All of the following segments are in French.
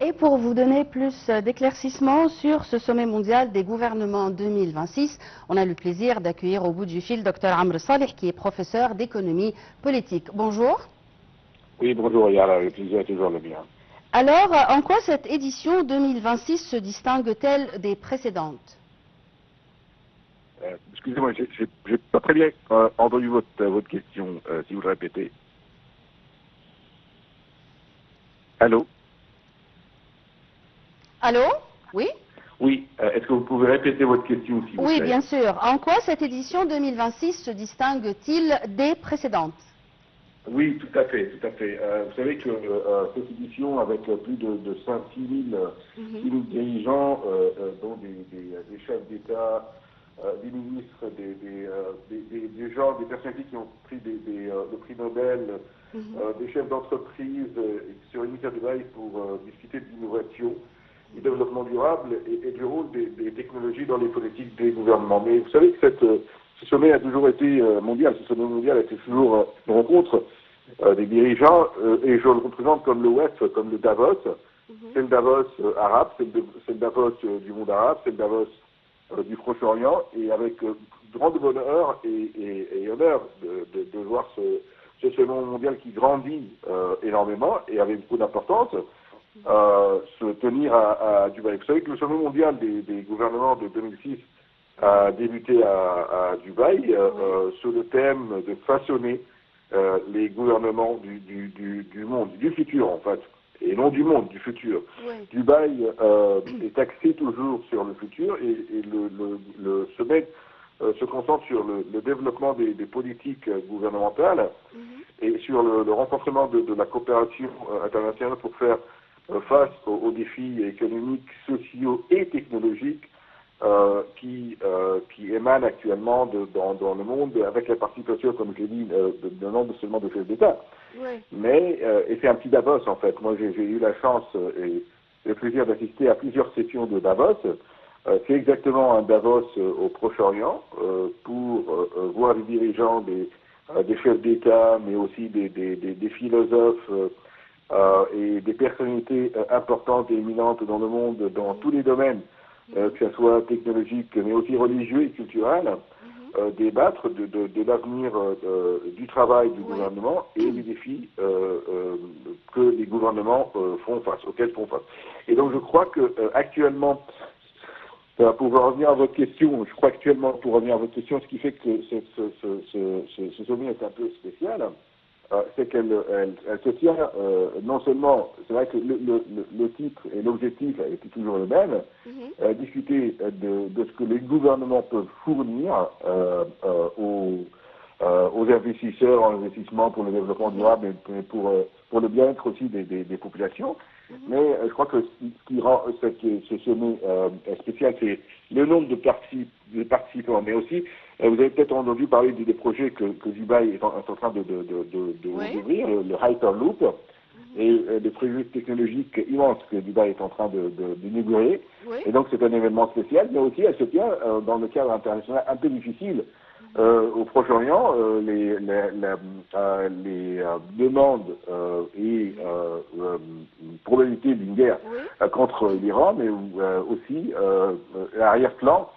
Et pour vous donner plus d'éclaircissements sur ce sommet mondial des gouvernements 2026, on a le plaisir d'accueillir au bout du fil Dr Amr Saleh, qui est professeur d'économie politique. Bonjour. Oui, bonjour Yara, le plaisir est toujours le mien. Alors, en quoi cette édition 2026 se distingue-t-elle des précédentes? Excusez-moi, j'ai pas très bien entendu votre question, si vous le répétez. Allô? Allô? Oui? Oui, est-ce que vous pouvez répéter votre question, s'il vous plaît? Oui, bien sûr. En quoi cette édition 2026 se distingue-t-il des précédentes? Oui, tout à fait, tout à fait. Vous savez que cette édition, avec plus de 6 000 dirigeants, dont des chefs d'État, des ministres, des gens, des personnalités qui ont pris le prix Nobel, des chefs d'entreprise qui se réunissent à Dubaï pour discuter de l'innovation, du développement durable et du rôle des technologies dans les politiques des gouvernements. Mais vous savez que ce sommet a toujours été mondial, ce sommet mondial a été toujours une rencontre des dirigeants, et je le représente comme le Ouest, comme le Davos. C'est le Davos arabe, c'est le Davos du monde arabe, c'est le Davos du Proche-Orient, et avec grand bonheur et honneur de voir ce sommet mondial qui grandit énormément et avec beaucoup d'importance, se tenir à Dubaï. Vous savez que le sommet mondial des gouvernements de 2006 a débuté à Dubaï sur le thème de façonner les gouvernements du monde, du futur en fait, et non du monde, du futur. Oui. Dubaï est axé toujours sur le futur et le sommet se concentre sur le développement des politiques gouvernementales et sur le renforcement de la coopération internationale pour faire face aux défis économiques, sociaux et technologiques qui émanent actuellement dans le monde, avec la participation, comme je l'ai dit, d'un nombre seulement de chefs d'État. Oui. Mais, et c'est un petit Davos en fait, moi j'ai eu la chance et le plaisir d'assister à plusieurs sessions de Davos. C'est exactement un Davos au Proche-Orient pour voir les dirigeants des chefs d'État, mais aussi des philosophes et des personnalités importantes et éminentes dans le monde, dans tous les domaines, que ce soit technologique, mais aussi religieux et culturel, débattre de l'avenir du travail du gouvernement et des défis que les gouvernements font face, auxquels font face. Et donc je crois que actuellement, pour revenir à votre question, je crois actuellement, pour revenir à votre question, ce qui fait que ce sommet est un peu spécial, c'est qu'elle se tient non seulement, c'est vrai que le titre et l'objectif étaient toujours le même, discuter de ce que les gouvernements peuvent fournir aux investisseurs en investissement pour le développement durable et pour le bien-être aussi des populations. Mais je crois que ce qui rend ce sommet spécial, c'est le nombre de participants, mais aussi, vous avez peut-être entendu parler des projets que Dubaï est en train d'ouvrir, le Hyperloop, et des projets technologiques immenses que Dubaï est en train d'inaugurer. Et donc c'est un événement spécial, mais aussi elle se tient dans le cadre international un peu difficile. Au Proche-Orient, les demandes et probabilités d'une guerre contre l'Iran, mais aussi l'arrière-plan,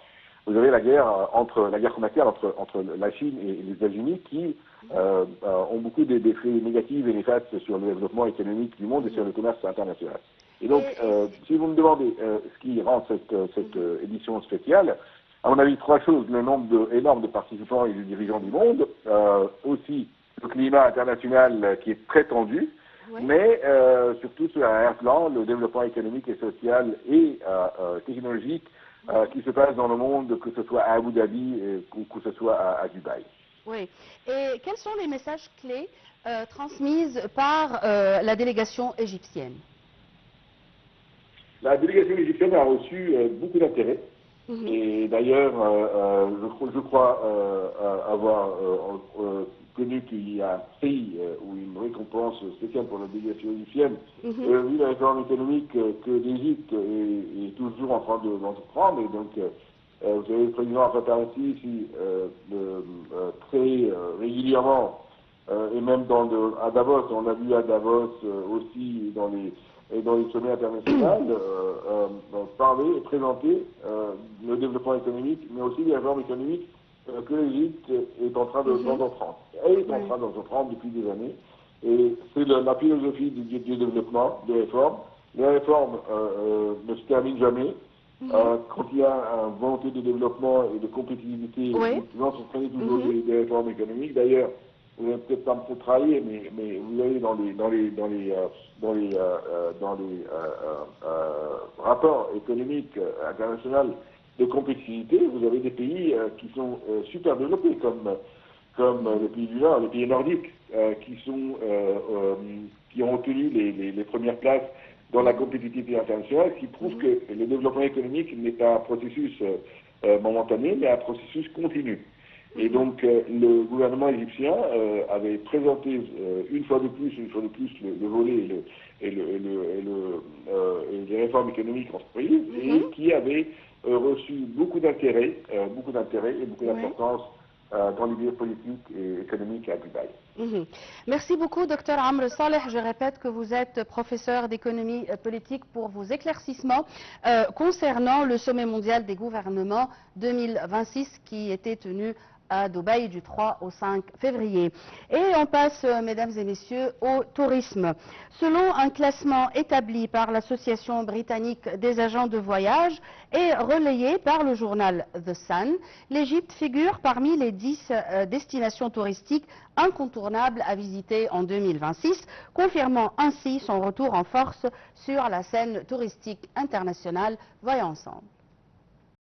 vous avez la guerre commerciale entre la Chine et les États-Unis qui ont beaucoup d'effets négatifs et néfastes sur le développement économique du monde et sur le commerce international. Et donc, si vous me demandez ce qui rend cette édition spéciale, à mon avis, trois choses: le nombre énorme de participants et de dirigeants du monde, aussi le climat international qui est très tendu, mais surtout sur un plan, le développement économique et social et technologique qui se passe dans le monde, que ce soit à Abu Dhabi ou que ce soit à Dubaï. Oui. Et quels sont les messages clés transmis par la délégation égyptienne? La délégation égyptienne a reçu beaucoup d'intérêt. Et d'ailleurs, je crois avoir connu qu'il y a un prix ou une récompense spéciale pour la délégation égyptienne, vu la réforme économique que l'Égypte est toujours en train d'entreprendre. Et donc, vous avez le président Fattah ici très régulièrement, et même à Davos, on a vu à Davos aussi dans et dans les sommets internationaux, parler et présenter le développement économique, mais aussi les réformes économiques que l'Égypte est en train d'entreprendre. Elle est en train d'entreprendre depuis des années. Et c'est la philosophie du développement, des réformes. Les réformes ne se terminent jamais. Quand il y a une volonté de développement et de compétitivité, vous entreprenez toujours des réformes économiques. D'ailleurs, vous n'avez peut-être pas me travailler, mais vous avez dans les rapports économiques internationaux de compétitivité, vous avez des pays qui sont super développés, comme les pays du Nord, les pays nordiques, qui ont obtenu les premières places dans la compétitivité internationale, qui prouve que le développement économique n'est pas un processus momentané, mais un processus continu. Et donc, le gouvernement égyptien avait présenté une fois de plus le volet et les réformes économiques entreprises, et qui avait reçu beaucoup d'intérêt et beaucoup d'importance dans l'idée politique et économique à Dubaï. Merci beaucoup, Dr Amr Saleh. Je répète que vous êtes professeur d'économie politique pour vos éclaircissements concernant le sommet mondial des gouvernements 2026 qui était tenu à Dubaï du 3 au 5 février. Et on passe, mesdames et messieurs, au tourisme. Selon un classement établi par l'Association britannique des agents de voyage et relayé par le journal The Sun, l'Égypte figure parmi les 10 destinations touristiques incontournables à visiter en 2026, confirmant ainsi son retour en force sur la scène touristique internationale. Voyons ensemble.